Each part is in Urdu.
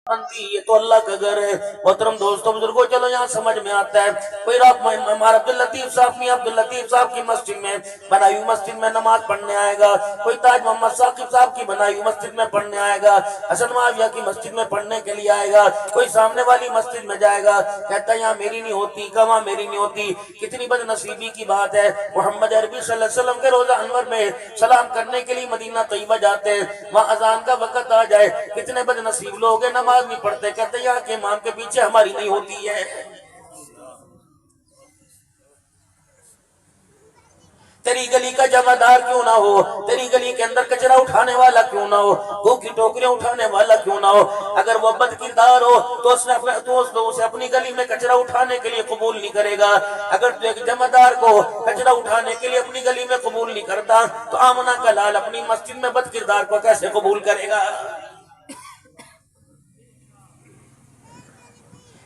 یہ تو اللہ کا گھر ہے۔ محترم دوستوں بزرگوں، چلو یہاں سمجھ میں آتا ہے، کوئی رات میں ہمارا عبداللطیف صاحب میں عبداللطیف صاحب کی مسجد میں بنائی ہوئی مسجد میں نماز پڑھنے آئے گا، کوئی تاج محمد ثاقب صاحب کی بنائی ہوئی مسجد میں پڑھنے آئے گا، حسن معاویہ کی مسجد میں پڑھنے کے لیے آئے گا، کوئی سامنے والی مسجد میں جائے گا، کہتا ہے یہاں میری نہیں ہوتی، کہاں میری نہیں ہوتی۔ کتنی بد نصیبی کی بات ہے، محمد عربی صلی اللہ علیہ وسلم کے روزہ انور میں سلام کرنے کے لیے مدینہ طیبہ جاتے ہیں، وہاں اذان کا وقت آ جائے، کتنے بد نصیب لوگ ہیں نماز نہیں پڑھتے، کہتے یہاں کے امام کے پیچھے ہماری نہیں ہوتی ہے۔ تیری گلی کا جمع دار کیوں نہ ہو، تیری گلی کے اندر کچرا اٹھانے والا کیوں نہ ہو، بھوک کی ٹوکریاں اٹھانے والا کیوں نہ ہو، اگر وہ بد کردار ہو تو اسے اپنی گلی میں کچرا اٹھانے کے لیے قبول نہیں کرے گا۔ اگر تو ایک جمع دار کو کچرا اٹھانے کے لیے اپنی گلی میں قبول نہیں کرتا تو آمنہ کا لال اپنی مسجد میں بد کردار کو کیسے قبول کرے گا؟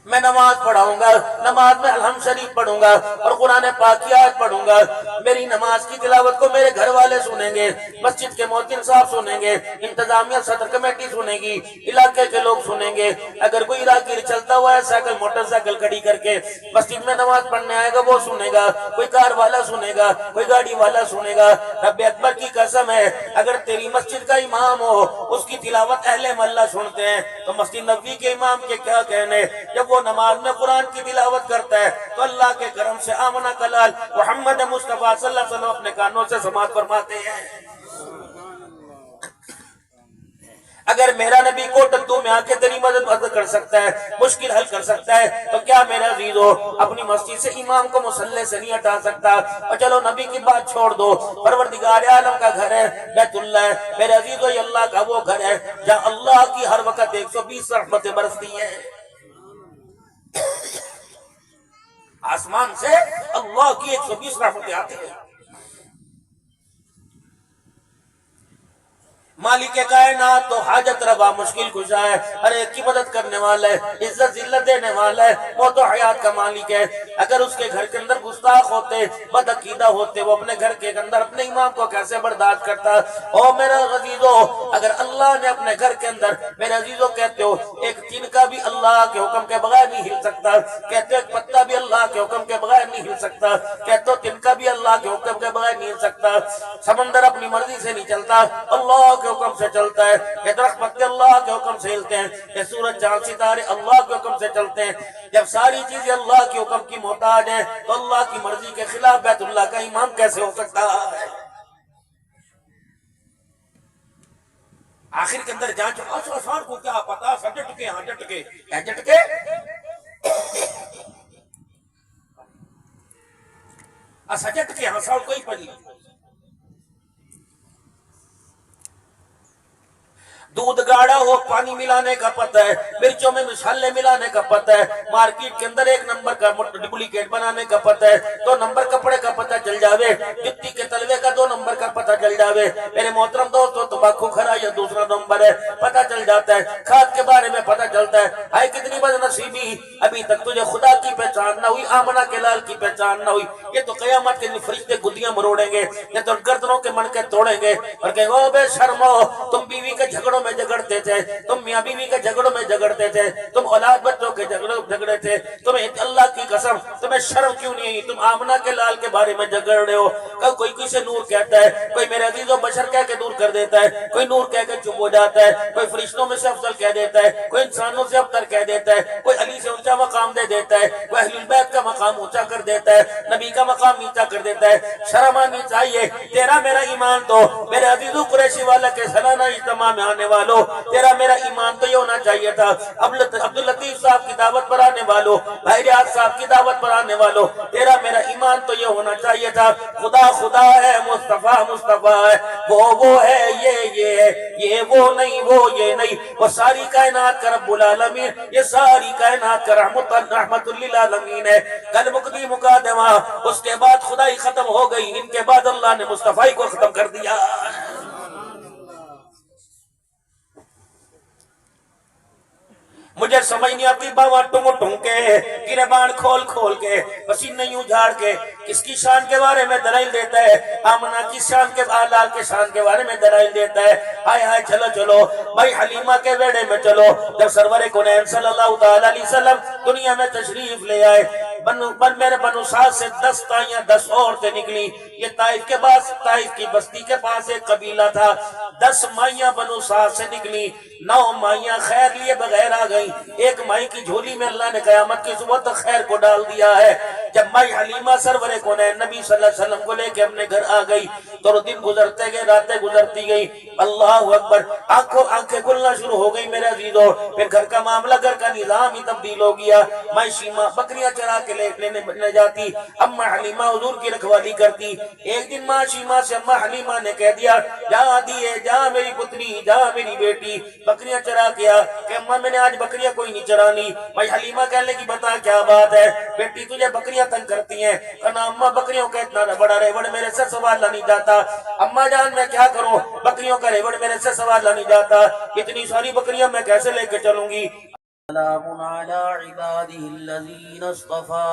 میں نماز پڑھاؤں گا، نماز میں الحمد شریف پڑھوں گا اور قرآن پاک کی آیت پڑھوں گا، میری نماز کی تلاوت کو میرے گھر والے سنیں گے، مسجد کے مؤذن صاحب سنیں گے، انتظامیہ صدر کمیٹی سنیں گی، علاقے کے لوگ سنیں گے۔ اگر کوئی راہگیر چلتا ہوا ہے سائیکل موٹر سائیکل کھڑی کر کے مسجد میں نماز پڑھنے آئے گا وہ سنے گا، کوئی کار والا سنے گا، کوئی گاڑی والا سنے گا۔ رب اکبر کی قسم ہے، اگر تیری مسجد کا امام ہو اس کی تلاوت اہل محلہ سنتے ہیں تو مسجد نبوی کے امام کے کیا کہنے؟ جب وہ نماز میں قرآن کی تلاوت کرتا ہے تو اللہ کے کرم سے آمنہ کلال محمد مصطفیٰ صلی اللہ علیہ وسلم اپنے کانوں سے سماعت فرماتے ہیں۔ اگر میرا نبی کوٹدو میں آ کے تیری مدد کر سکتا ہے، مشکل حل کر سکتا ہے، تو کیا میرا عزیزو اپنی مسجد سے امام کو مصلی سے نہیں ہٹا سکتا؟ اور چلو نبی کی بات چھوڑ دو، پروردگار عالم کا گھر ہے بیت اللہ ہے، میرے عزیزو یہ اللہ کا وہ گھر ہے جہاں اللہ کی ہر وقت 120 رحمتیں برستی ہیں۔ آسمان سے اللہ کی 120 رحمتیں آتی ہیں۔ مالک کائنات تو حاجت روا مشکل کشا ہے، ہر ایک کی مدد کرنے والا ہے، عزت ذلت دینے والا ہے، موت و حیات کا مالک ہے۔ اگر اس کے گھر کے اندر گستاخ ہوتے، بد عقیدہ ہوتے، وہ اپنے گھر کے اندر اپنے امام کو کیسے برداشت کرتا؟ او میرا عزیزو، اگر اللہ نے اپنے گھر کے اندر، میرے عزیزو کہتے ہو ایک تن کا بھی اللہ کے حکم کے بغیر نہیں ہل سکتا، کہتے ہو ایک پتا بھی اللہ کے حکم کے بغیر نہیں ہل سکتا، کہتے ہو تن کا بھی اللہ کے حکم کے بغیر نہیں ہل سکتا، سمندر اپنی مرضی سے نہیں چلتا، اللہ کے حکم سے چلتا ہے، یہ درخت پتے اللہ کے حکم سے ہلتے ہیں، یہ سورج چاند ستارے اللہ کے حکم سے چلتے ہیں۔ جب ساری چیزیں اللہ کے حکم کی محتاج ہیں تو اللہ کی مرضی کے خلاف بیت اللہ کا امام کیسے ہو سکتا ہے؟ آخر کے اندر جانچ آسان کو کیا پتا، سجٹ کے ہاں جٹ کے جٹ کے سجٹ کے ہاں ساؤ کوئی پڑی، دودھ گاڑا ہو پانی ملانے کا پتہ ہے، مرچوں میں مصالحے ملانے کا پتہ ہے، مارکیٹ کے اندر ایک نمبر کا ڈپلیکیٹ بنانے کا پتہ ہے، 2 نمبر کپڑے کا پتہ چل جاوے، جتی کے تلوے کا 2 نمبر کا پتہ چل جاوے۔ میرے محترم دوستو تمباکو کھرا یا دوسرا نمبر ہے، پتہ چل جاتا ہے، کھاد کے بارے میں پتہ چلتا ہے۔ ہائے کتنی بد نصیبی، ابھی تک تجھے خدا کی پہچان نہ ہوئی، آمنہ کے لال کی پہچان نہ ہوئی۔ یہ تو قیامت کے دن فرشتے گدیاں مروڑیں گے، یہ تو گردنوں کے منکے توڑیں گے اور کہیں او بے شرمو، تم بیوی کے جھگڑوں میں جھگڑتے تھے، تم میاں بیوی کے جھگڑوں میں جھگڑتے تھے، تم اولاد بچوں کے جھگڑے تھے، تمہیں اللہ کی قسم تمہیں شرم کیوں نہیں ہے؟ تم آمنہ کے لال کے بارے میں جھگڑ رہے ہو۔ کوئی کسے نور کہتا ہے، کوئی میرے عزیز و بشر کہہ کے دور کر دیتا ہے، کوئی نور کہہ کے چپ ہو جاتا ہے، کوئی فرشتوں میں سے افضل کہہ دیتا ہے، کوئی انسانوں سے ابتر کہہ دیتا ہے، کوئی علی سے اونچا مقام دے دیتا ہے، کوئی اہل البیت کا مقام اونچا کر دیتا ہے، نبی کا مقام نیچا کر دیتا ہے۔ شرم آنی چاہیے، تیرا میرا ایمان تو میرے عزیزو قریشی والا کے سالانہ اجتماع میں آنے والوں، تیرا میرا ایمان تو یہ ہونا چاہیے تھا۔ عبداللطیف صاحب کی دعوت پر آنے والوں، بھائی ریاض صاحب کی دعوت پر آنے والوں، تیرا میرا ایمان تو یہ ہونا چاہیے تھا، خدا خدا ہے، مصطفیٰ مصطفیٰ ہے، وہ ہے، یہ ہے، یہ وہ نہیں، وہ یہ نہیں، وہ ساری کائنات کا رب العالمین، یہ ساری کائنات کا رحمت للعالمین ہے۔ کل مقدی مقادمہ، اس کے بعد خدائی ختم ہو گئی، ان کے بعد اللہ نے مصطفیٰ کو ختم کر دیا۔ مجھے سمجھ نہیں آتی باوا ٹنگ ٹنگ کے گریبان کھول کھول کے پسینے یوں جھاڑ کے کس کی شان کے بارے میں دلائل دیتا ہے، آمنہ کی شان کے لال کے شان کے بارے میں دلائل دیتا ہے۔ ہائے ہائے چلو چلو بھائی حلیمہ کے بیڑے میں چلو۔ جب سرور کونین صلی اللہ تعالی علیہ وسلم دنیا میں تشریف لے آئے، میرے بنو سعد سے 10 تائیاں 10 عورتیں نکلی۔ یہ طائف کے پاس، طائف کی بستی کے پاس ایک قبیلہ تھا، 10 مائیاں بنو سعد سے نکلی، 9 مائیاں خیر لیے بغیر آ گئی، ایک مائی کی جھولی میں اللہ نے قیامت کی صبح تک خیر کو ڈال دیا ہے۔ جب مائی حلیمہ سرور کونین نبی صلی اللہ علیہ وسلم کو لے کے اپنے گھر آ گئی تو دن گزرتے گئے، راتیں گزرتی گئی، اللہ اکبر، آنکھیں کھلنا شروع ہو گئی میرے عزیزو۔ پھر گھر کا معاملہ، گھر کا نظام ہی تبدیل ہو گیا۔ مائی شیمہ بکریاں چرا کے لینے جاتی، اماں حلیمہ حضور کی رکھوالی کرتی۔ ایک دن ماں شیمہ سے اماں حلیمہ نے کہہ دیا، جا دیئے جا میری پتری، جا میری بیٹی، بکریاں چرا کیا کہ اماں میں نے آج بکریاں کوئی نہیں چرانی۔ بھائی حلیمہ کہنے کی بتا کیا بات ہے بیٹی، تجھے بکریاں تنگ کرتی ہیں؟ کہنا اماں بکریوں کا اتنا بڑا ریوڑ میرے سے سنبھالا نہیں جاتا، اماں جان میں کیا کروں، بکریوں کا ریوڑ میرے سے سنبھالا نہیں جاتا، اتنی ساری بکریاں میں کیسے لے کے چلوں گی؟ سلام علی عباده الذین اصطفى،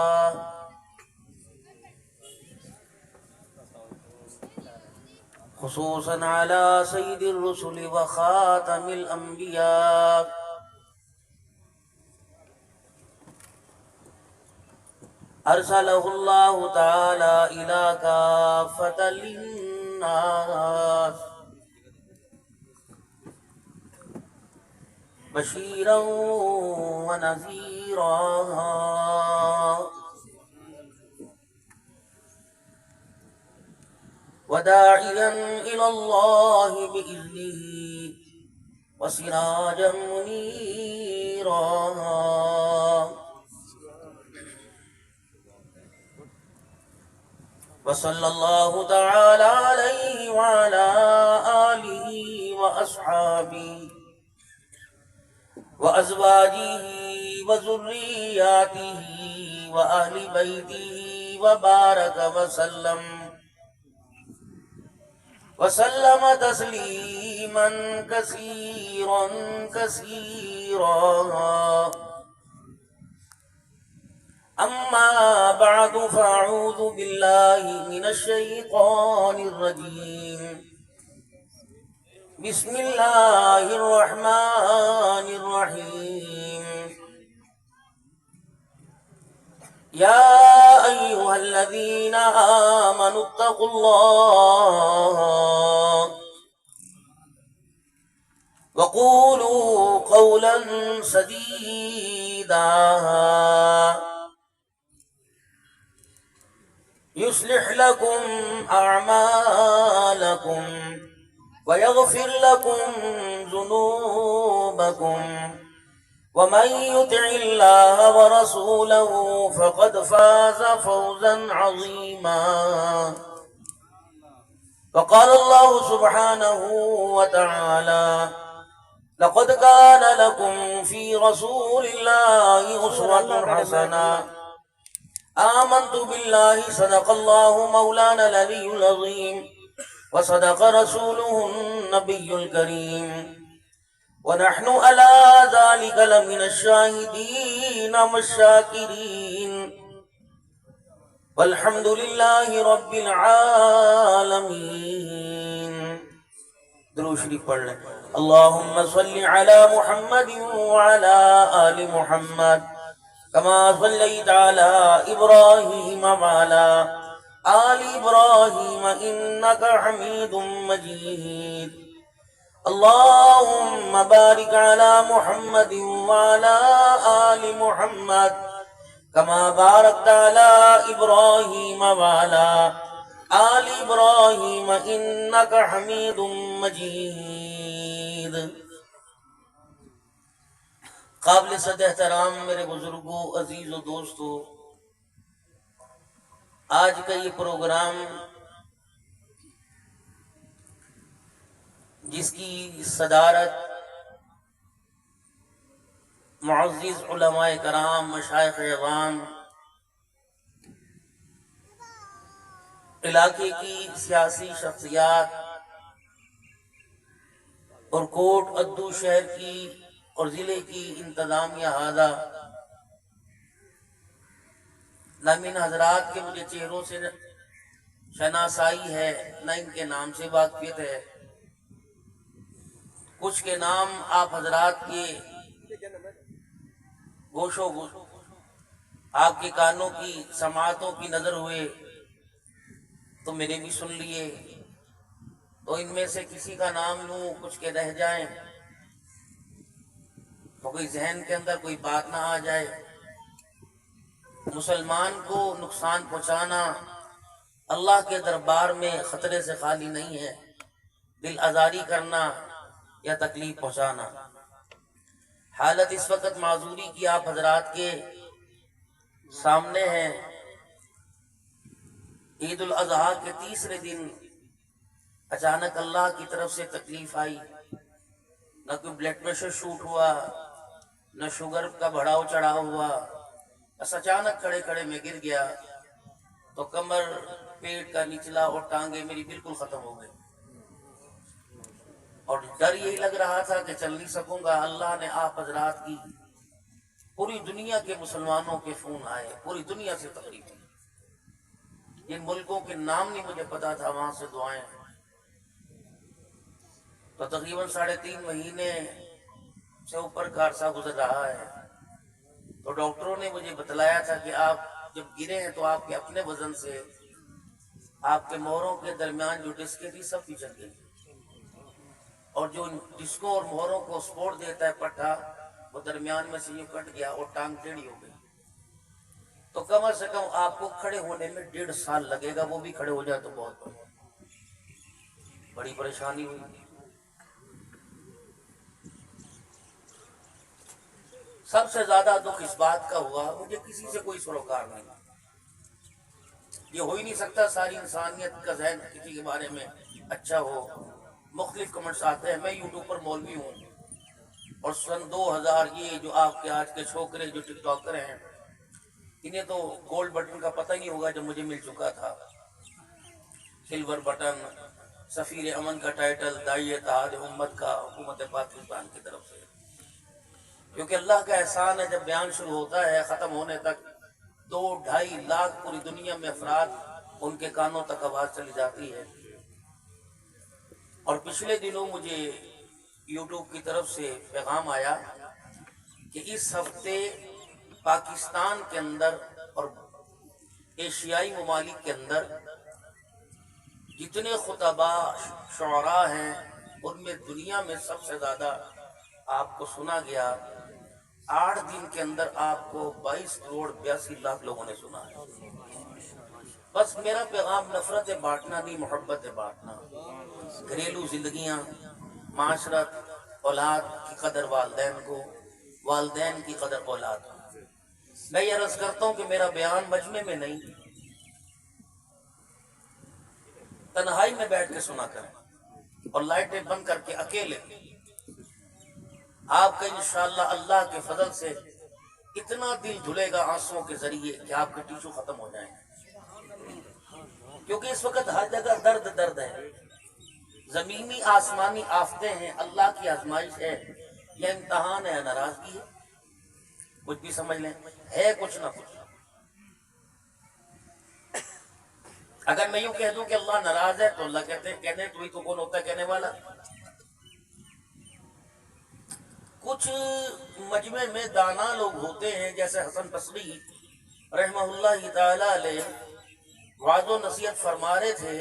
خصوصا على سید الرسل وخاتم الانبیاء، ارسلہ اللہ تعالی الى کافۃ للناس بشیرا ونذیرا وداعیا الی اللہ بإذنہ وسراجا منیرا، وصلی اللہ تعالی علیہ وعلی آلہ واصحابہ وازواجہ وذریاتہ واہل بیتہ وبارک وسلم تسلیما کثیرا کثیرا، اما بعد فاعوذ باللہ من الشیطان الرجیم، بسم اللہ الرحمن الرحیم، یا ایہا الذین آمنوا اتقوا اللہ وقولوا قولا سدیدا يصلح لكم أعمالكم ويغفر لكم ذنوبكم ومن يطع الله ورسوله فقد فاز فوزا عظيما، وقال الله سبحانه وتعالى لقد كان لكم في رسول الله أسوة حسنة، آمنت بالله صدق الله مولانا العلي العظيم وصدق رسوله النبي الكريم، ونحن على ذلك لمن الشاهدين والشاكرين، والحمد لله رب العالمين۔ درود شریف پڑھ لیں۔ اللهم صل على محمد وعلى آل محمد كما صليت على إبراهيم وعلى آل إبراهيم إنك حميد مجيد، اللهم بارك على محمد وعلى آل محمد كما باركت على إبراهيم وعلى آل إبراهيم إنك حميد مجيد۔ قابل صد احترام میرے بزرگوں، عزیز و دوستو، آج کا یہ پروگرام جس کی صدارت معزز علماء کرام، مشائخ اعظام، علاقے کی سیاسی شخصیات اور کوٹ ادو شہر کی اور ضلع کی انتظامیہ ہذا نہ ان حضرات کے مجھے چہروں سے شناسائی ہے، نہ ان کے نام سے واقفیت ہے۔ کچھ کے نام آپ حضرات کے گوشوں آپ کے کانوں کی سماعتوں کی نظر ہوئے تو میں نے بھی سن لیے، تو ان میں سے کسی کا نام لوں، کچھ کے رہ جائیں تو کوئی ذہن کے اندر کوئی بات نہ آ جائے۔ مسلمان کو نقصان پہنچانا اللہ کے دربار میں خطرے سے خالی نہیں ہے، دل آزاری کرنا یا تکلیف پہنچانا۔ حالت اس وقت معذوری کی آپ حضرات کے سامنے ہے۔ عید الاضحیٰ کے تیسرے دن اچانک اللہ کی طرف سے تکلیف آئی، نہ کوئی بلڈ پریشر شوٹ ہوا، نہ شوگر کا بڑھاؤ چڑھاؤ ہوا، بس اچانک کھڑے کھڑے میں گر گیا تو کمر، پیٹ کا نچلا اور ٹانگیں میری بالکل ختم ہو گئی، اور ڈر یہی لگ رہا تھا کہ چل نہیں سکوں گا۔ اللہ نے آپ حضرات کی پوری دنیا کے مسلمانوں کے فون آئے، پوری دنیا سے تقریباً جن ملکوں کے نام نہیں مجھے پتا تھا وہاں سے دعائیں، تو تقریباً 3.5 مہینے سے اوپر کا عرصہ گزر رہا ہے۔ تو ڈاکٹروں نے مجھے بتلایا تھا کہ آپ جب گرے ہیں تو آپ کے اپنے وزن سے آپ کے موہروں کے درمیان جو ڈسکیں تھی سب پیچھے گئی، اور جو ڈسکوں اور موہروں کو سپورٹ دیتا ہے پٹھا، وہ درمیان میں سے یوں کٹ گیا اور ٹانگ ٹیڑھی ہو گئی۔ تو کم از کم آپ کو کھڑے ہونے میں 1.5 سال لگے گا، وہ بھی کھڑے ہو جائے تو بہت بڑی پریشانی ہوئی۔ سب سے زیادہ دکھ اس بات کا ہوا، مجھے کسی سے کوئی سروکار نہیں، یہ ہو ہی نہیں سکتا ساری انسانیت کا ذہن کسی کے بارے میں اچھا ہو۔ مختلف کمنٹس آتے ہیں، میں یوٹیوب پر مولوی ہوں، اور سن 2000 یہ جو آپ کے آج کے چھوکرے جو ٹک ٹاکر ہیں، انہیں تو گولڈ بٹن کا پتہ نہیں ہوگا جو مجھے مل چکا تھا، سلور بٹن، سفیر امن کا ٹائٹل، داعی اتحاد امت کا حکومت پاکستان کی طرف سے، کیونکہ اللہ کا احسان ہے جب بیان شروع ہوتا ہے ختم ہونے تک 2-2.5 لاکھ پوری دنیا میں افراد ان کے کانوں تک آواز چلی جاتی ہے۔ اور پچھلے دنوں مجھے یوٹیوب کی طرف سے پیغام آیا کہ اس ہفتے پاکستان کے اندر اور ایشیائی ممالک کے اندر جتنے خطباء شعراء ہیں ان میں دنیا میں سب سے زیادہ آپ کو سنا گیا، 8 دن کے اندر آپ کو 22 کروڑ 82 لاکھ لوگوں نے سنا ہے۔ بس میرا پیغام نفرت بانٹنا نہیں، محبت بانٹنا، گھریلو زندگیاں، معاشرت، اولاد کی قدر والدین کو، والدین کی قدر اولاد کو۔ میں یہ عرض کرتا ہوں کہ میرا بیان مجمع میں نہیں، تنہائی میں بیٹھ کے سنا کریں اور لائٹیں بند کر کے اکیلے، آپ کا انشاءاللہ اللہ کے فضل سے اتنا دل دھلے گا آنسوؤں کے ذریعے کہ آپ کے ٹیشو ختم ہو جائیں گے، کیونکہ اس وقت ہر جگہ درد درد ہے، زمینی آسمانی آفتیں ہیں، اللہ کی آزمائش ہے، یا امتحان ہے یا ناراضگی ہے، کچھ بھی سمجھ لیں، ہے کچھ نہ کچھ۔ اگر میں یوں کہہ دوں کہ اللہ ناراض ہے تو اللہ کہتے ہیں کہنے تو ہی تو کون ہوتا ہے کہنے والا۔ کچھ مجمع میں دانا لوگ ہوتے ہیں جیسے حسن بصری رحمہ اللہ تعالی علیہ وعظ و نصیحت فرما رہے تھے،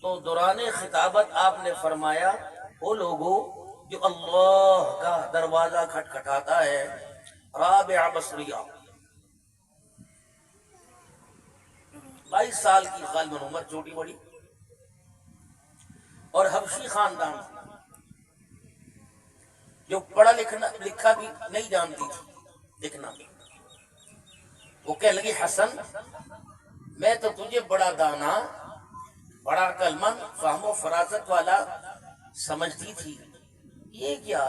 تو دوران خطابت آپ نے فرمایا وہ لوگوں جو اللہ کا دروازہ کھٹکھٹاتا ہے، رابع بصریہ، 22 سال کی غالباً عمر، چھوٹی بڑی، اور حبشی خاندان، جو پڑھا لکھا بھی نہیں جانتی تھی لکھنا، وہ کہنے لگی حسن میں تو تجھے بڑا دانا، بڑا عقل مند، فہم و فراست والا سمجھتی تھی، یہ کیا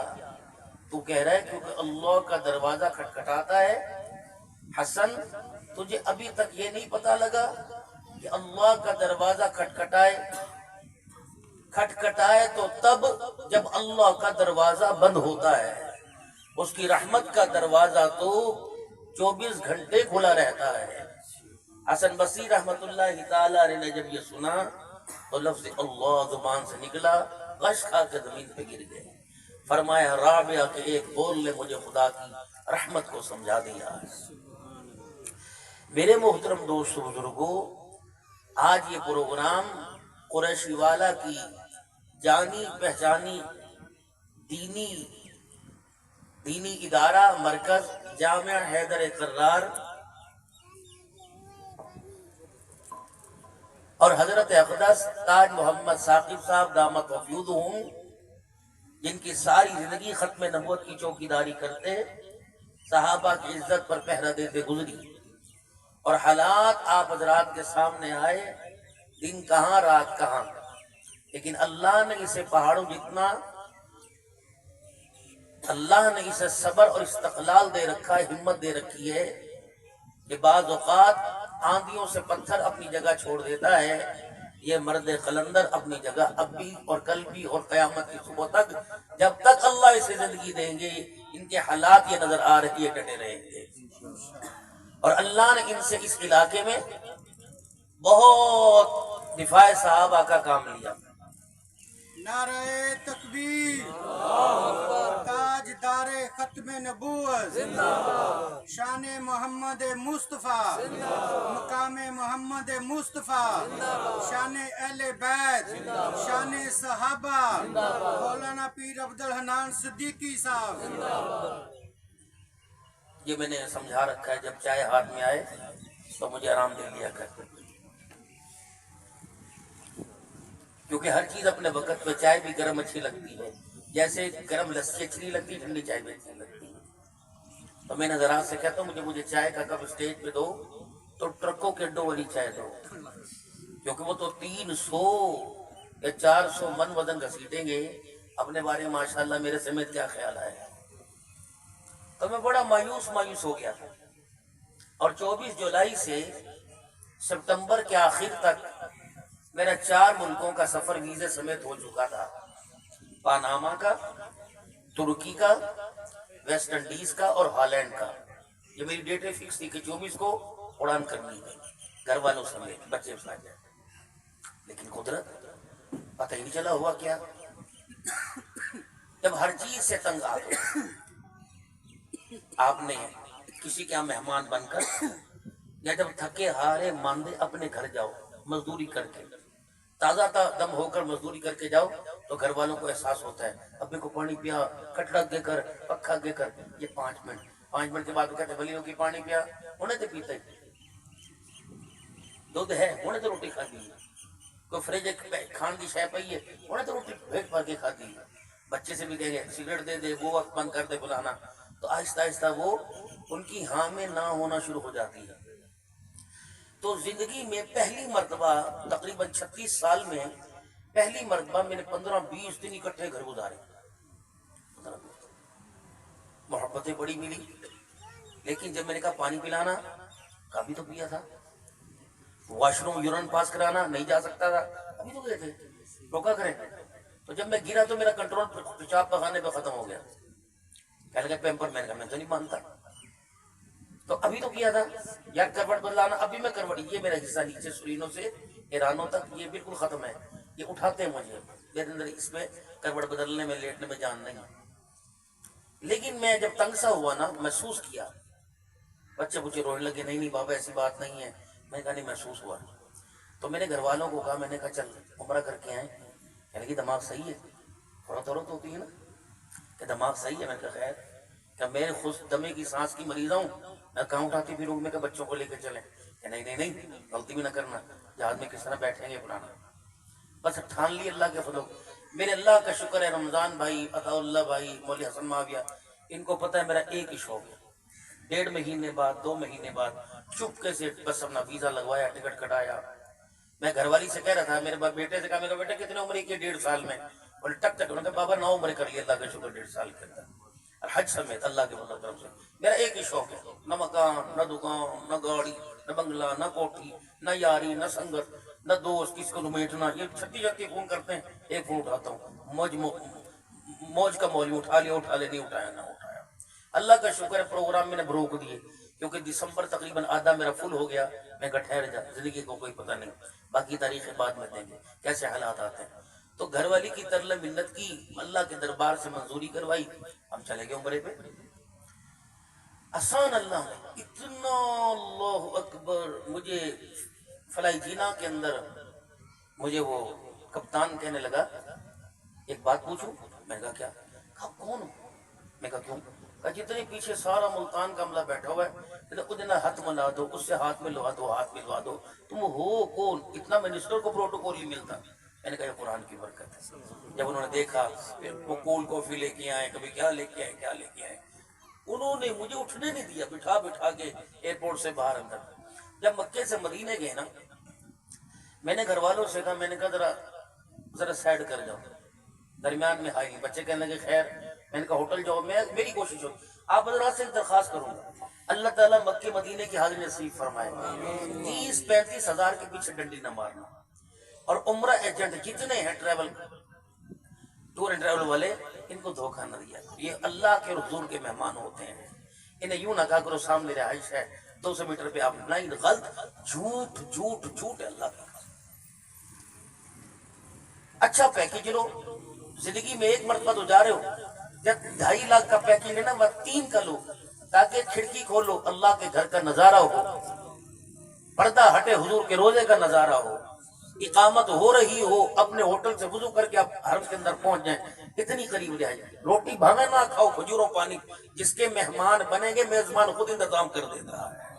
تو کہہ رہا ہے کیونکہ اللہ کا دروازہ کھٹکھٹاتا ہے؟ حسن تجھے ابھی تک یہ نہیں پتا لگا کہ اللہ کا دروازہ کھٹکھٹائے تو تب جب اللہ کا دروازہ بند ہوتا ہے۔ اس کی رحمت کا دروازہ تو 24 گھنٹے کھلا رہتا ہے۔ حسن بصری رحمت اللہ تعالی علیہ نے جب یہ سنا تو لفظ اللہ زبان سے نکلا، غش کھا کے زمین پہ گر گئے۔ فرمایا رابعہ کے ایک بول نے مجھے خدا کی رحمت کو سمجھا دیا۔ میرے محترم دوستو بزرگوں، آج یہ پروگرام قریشی والا کی جانی پہچانی دینی ادارہ مرکز جامعہ حیدر کرار اور حضرت اقدس تاج محمد ثاقب صاحب دامت وفیودہم، جن کی ساری زندگی ختم نبوت کی چوکیداری کرتے، صحابہ کی عزت پر پہرہ دیتے گزری، اور حالات آپ حضرات کے سامنے آئے، دن کہاں رات کہاں، لیکن اللہ نے اسے پہاڑوں جتنا، اللہ نے اسے صبر اور استقلال دے رکھا ہے، ہمت دے رکھی ہے کہ بعض اوقات آندھیوں سے پتھر اپنی جگہ چھوڑ دیتا ہے۔ یہ مرد قلندر اپنی جگہ اب بھی اور کل بھی اور قیامت کی صبح تک، جب تک اللہ اسے زندگی دیں گے، ان کے حالات یہ نظر آ رہے یہ ڈٹے رہیں گے۔ اور اللہ نے ان سے اس علاقے میں بہت دفاع صحابہ کا کام لیا۔ نعرہ تکبیر، تاج دار ختم نبوت، شان محمد مصطفیٰ، مقام محمد مصطفیٰ، شان اہل بیت، شان صحابہ، مولانا پیر عبدالحنان صدیقی صاحب۔ یہ میں نے سمجھا رکھا ہے، جب چائے ہاتھ میں آئے تو مجھے آرام دے لیا کر، کیونکہ ہر چیز اپنے وقت پہ، چائے بھی گرم اچھی لگتی ہے، جیسے گرم لسی اچھی نہیں لگتی، ٹھنڈی چائے بھی اچھی لگتی ہے۔ تو میں نظرات سے کہتا ہوں مجھے چائے کا کپ اسٹیج پہ دو تو ٹرکوں کے اڈوں والی چائے دو، کیونکہ وہ تو 300 یا 400 من وزن گھسیٹیں گے۔ اپنے بارے میں ماشاءاللہ میرے سمیت کیا خیال ہے؟ تو میں بڑا مایوس ہو گیا تھا، اور 24 جولائی سے سپتمبر کے آخر تک میرا 4 ملکوں کا سفر ویزے سمیت ہو چکا تھا، پاناما کا، ترکی کا، ویسٹ انڈیز کا اور ہالینڈ کا۔ یہ میری ڈیٹ فکس تھی کہ 24 کو اڑان کرنی ہے، گھر والوں سمیت، بچے ساتھ جائے، لیکن قدرت پتہ ہی نہیں چلا ہوا کیا۔ جب ہر چیز سے تنگ آ گئے، آپ نے کسی کا مہمان بن کر یا جب تھکے ہارے ماندے اپنے گھر جاؤ، مزدوری کر کے تازہ دم ہو کر مزدوری کر کے جاؤ تو گھر والوں کو احساس ہوتا ہے، ابے کو پانی پیا، کٹڑا دے کر، پکھا دے کر، یہ 5 منٹ کے بعد وہ کہتے ہیں بلی کی پانی پیا، ہونے تو پیتے، دودھ ہے ہونے تو روٹی کھاتی ہے، کوئی فریج کھان کی شے پئی ہے ہونے تو روٹی پیٹ بھر کے کھاتی ہے، بچے سے بھی کہیں گے سگریٹ دے دے، وہ وقت بند کر دے بلانا، تو آہستہ آہستہ وہ ان کی ہاں میں نہ ہونا شروع ہو جاتی ہے۔ تو زندگی میں پہلی مرتبہ تقریباً 36 سال میں پہلی مرتبہ میں نے 15-20 دن اکٹھے گھر گزارے، محبتیں بڑی ملی، لیکن جب میں نے کہا پانی پلانا، کبھی تو پیا تھا، واش روم یورین پاس کرانا نہیں جا سکتا تھا، ابھی تو گئے تھے، روکا کریں۔ تو جب میں گرا تو میرا کنٹرول پیشاب پخانے پہ ختم ہو گیا، کہنے لگا پیمپر، میں نے کہا میں تو نہیں مانتا، تو ابھی تو کیا تھا یار، کروٹ بدلانا ابھی میں کروٹ، یہ میرا حصہ نیچے سرینوں سے ایرانوں تک یہ بالکل ختم ہے، یہ اٹھاتے ہیں مجھے، میرے اندر اس میں کروٹ بدلنے میں لیٹنے میں جان نہیں۔ لیکن میں جب تنگ سا ہوا نا، محسوس کیا، بچے مجھے رونے لگے، نہیں بابا ایسی بات نہیں ہے، میں نے کہا نہیں محسوس ہوا، تو میں نے گھر والوں کو کہا، میں نے کہا چل عمرہ کر کے آئیں، یعنی کہ دماغ صحیح ہے، تھوڑا تو ہوتی ہے نا کہ دماغ صحیح ہے، میں نے کہا خیر، کہ میں خود دمے کی سانس کی مریض ہوں، میں کہاں اٹھاتی پھروں، میں کہ بچوں کو لے کے چلیں، کہ نہیں غلطی بھی نہ کرنا، جہاز میں کس طرح بیٹھیں گے پرانا، بس ٹھان لی اللہ کے فضل۔ میرے اللہ کا شکر ہے، رمضان بھائی، عطا اللہ بھائی، مولوی حسن معاویہ، ان کو پتہ ہے میرا ایک ہی شوق ہے، 1.5 مہینے بعد 2 مہینے بعد چپکے سے بس اپنا ویزا لگوایا، ٹکٹ کٹایا۔ میں گھر والی سے کہہ رہا تھا، میرے بیٹے سے کہا، میرا بیٹا کتنے عمر کی؟ 1.5 سال میں، اور ٹک انہوں نے کہا بابا 9 عمر کر لی، اللہ کا شکر 1.5 سال کے اندر، حج سمیت اللہ کے فضل کرم سے۔ میرا ایک ہی شوق ہے، نہ مکان، نہ دکان، نہ گاڑی، نہ بنگلہ، نہ کوٹھی، نہ یاری، نہ سنگت، نہ دوست، کس کو نمیٹنا، یہ 36 فون کرتے ہیں، ایک فون اٹھاتا ہوں، موج کا مولوی، اٹھا لیا نہیں اٹھایا نہ اٹھایا۔ اللہ کا شکر ہے پروگرام میں نے روک دیے کیونکہ دسمبر تقریباً آدھا میرا فل ہو گیا. میں کہا ٹھہر جا, زندگی کو کوئی پتہ نہیں, باقی تاریخیں بعد میں دیں گے کیسے حالات آتے ہیں. تو گھر والی کی ترلے منت کی, اللہ کے دربار سے منظوری کروائی, ہم چلے گئے عمرے پہ. آسان اللہ نے اتنا, اللہ اکبر. مجھے فلائی جینا کے اندر مجھے وہ کپتان کہنے لگا ایک بات پوچھوں. میں نے کہا کیا؟ کہا کون ہو؟ میں کہا کیوں؟ کہا جتنے پیچھے سارا ملتان کا عملہ بیٹھا ہوا ہے, ادھر ہاتھ ملا دو, اس سے ہاتھ ملوا دو, ہاتھ ملوا دو. تم ہو کون؟ اتنا منسٹر کو پروٹوکول ہی ملتا. میں نے کہا یہ قرآن کی برکت ہے. جب انہوں نے دیکھا پھر وہ کول کافی لے کے آئے, کبھی کیا لے کے آئے, کیا لے کے آئے. انہوں نے مجھے اٹھنے نہیں دیا, بٹھا بٹھا کے ایئرپورٹ سے باہر اندر. جب مکے سے مدینے گئے نا, میں نے گھر والوں سے کہا, میں نے کہا ذرا سائڈ کر جاؤ, درمیان میں ہائی. بچے کہنے لگے خیر. میں نے کہا ہوٹل جاؤ, میری کوشش ہو. آپ حضرات سے ایک درخواست کروں گا, اللہ تعالیٰ مکے مدینے کی حاضری نصیب فرمائے. 30-35 ہزار کے پیچھے ڈنڈی نہ مارنا. اور عمرہ ایجنٹ جتنے ہیں ٹریول ٹور اینڈ ٹریول والے, ان کو دھوکہ نہ دیا. یہ اللہ کے اور حضور کے مہمان ہوتے ہیں. انہیں یوں نہ کہا کرو سامنے رہائش ہے 200 میٹر پہ آپ نہیں, غلط, جھوٹ جھوٹ جھوٹ ہے اللہ کا. اچھا پیکیج لو, زندگی میں ایک مرتبہ تو جا رہے ہو. جب 2.5 لاکھ کا پیکیج لینا, وہ 3 کا لو, تاکہ کھڑکی کھولو اللہ کے گھر کا نظارہ ہو, پردہ ہٹے حضور کے روزے کا نظارہ ہو, اقامت ہو رہی ہو, اپنے ہوٹل سے وضو کر کے آپ حرم کے اندر پہنچ جائیں, اتنی قریب جائیں. روٹی بھاوے نہ کھاؤ, کھجور و پانی, جس کے مہمان بنیں گے میزبان خود انتظام کر دیتا ہے.